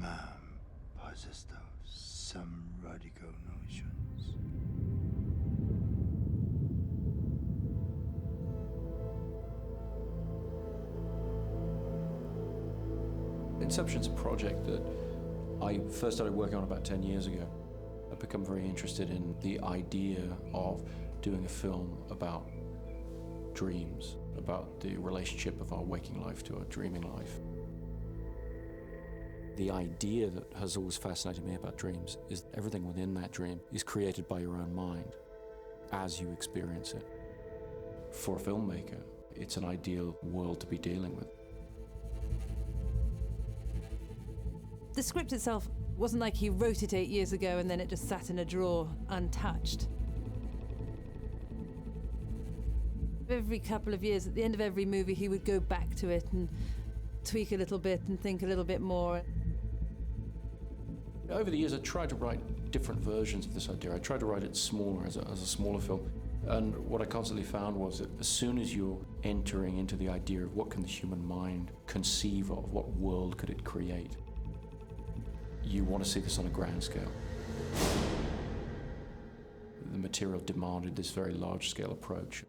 man possessed of some radical notions. Inception's a project that I first started working on about 10 years ago. I've become very interested in the idea of doing a film about dreams, about the relationship of our waking life to our dreaming life. The idea that has always fascinated me about dreams is everything within that dream is created by your own mind as you experience it. For a filmmaker, it's an ideal world to be dealing with. The script itself wasn't like he wrote it 8 years ago and then it just sat in a drawer untouched. Every couple of years, at the end of every movie, he would go back to it and tweak a little bit and think a little bit more. Over the years, I tried to write different versions of this idea. I tried to write it smaller, as a smaller film. And what I constantly found was that as soon as you're entering into the idea of what can the human mind conceive of, what world could it create, you want to see this on a grand scale. The material demanded this very large-scale approach.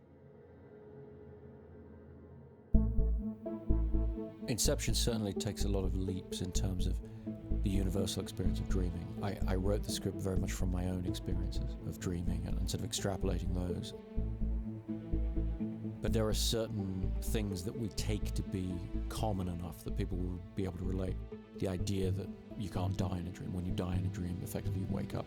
Inception certainly takes a lot of leaps in terms of the universal experience of dreaming. I wrote the script very much from my own experiences of dreaming and sort of extrapolating those. But there are certain things that we take to be common enough that people will be able to relate. The idea that you can't die in a dream. When you die in a dream, effectively you wake up.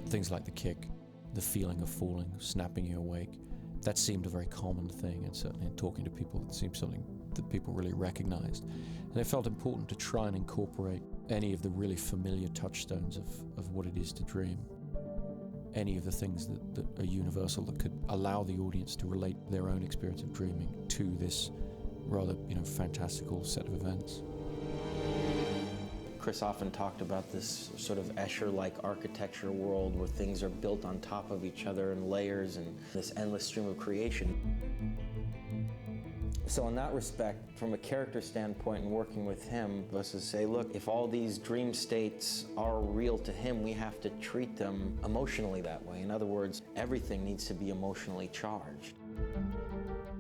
Things like the kick, the feeling of falling, snapping you awake, that seemed a very common thing, and certainly in talking to people, it seemed something that people really recognized. And it felt important to try and incorporate any of the really familiar touchstones of what it is to dream. Any of the things that are universal that could allow the audience to relate their own experience of dreaming to this rather, fantastical set of events. Chris often talked about this sort of Escher-like architecture world where things are built on top of each other in layers and this endless stream of creation. So in that respect, from a character standpoint and working with him, was to say, look, if all these dream states are real to him, we have to treat them emotionally that way. In other words, everything needs to be emotionally charged.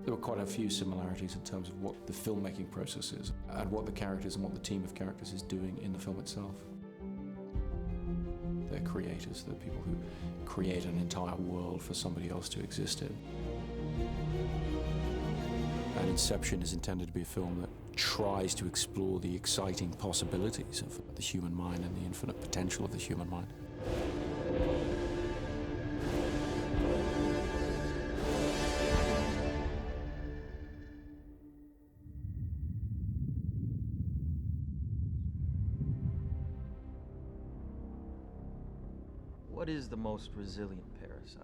There were quite a few similarities in terms of what the filmmaking process is and what the characters and what the team of characters is doing in the film itself. They're creators, they're people who create an entire world for somebody else to exist in. And Inception is intended to be a film that tries to explore the exciting possibilities of the human mind and the infinite potential of the human mind. What is the most resilient parasite?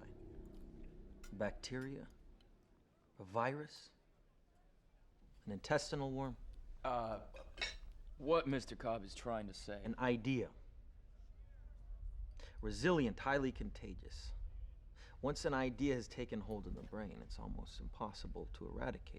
A bacteria? A virus? An intestinal worm? What Mr. Cobb is trying to say. An idea. Resilient, highly contagious. Once an idea has taken hold of the brain, it's almost impossible to eradicate.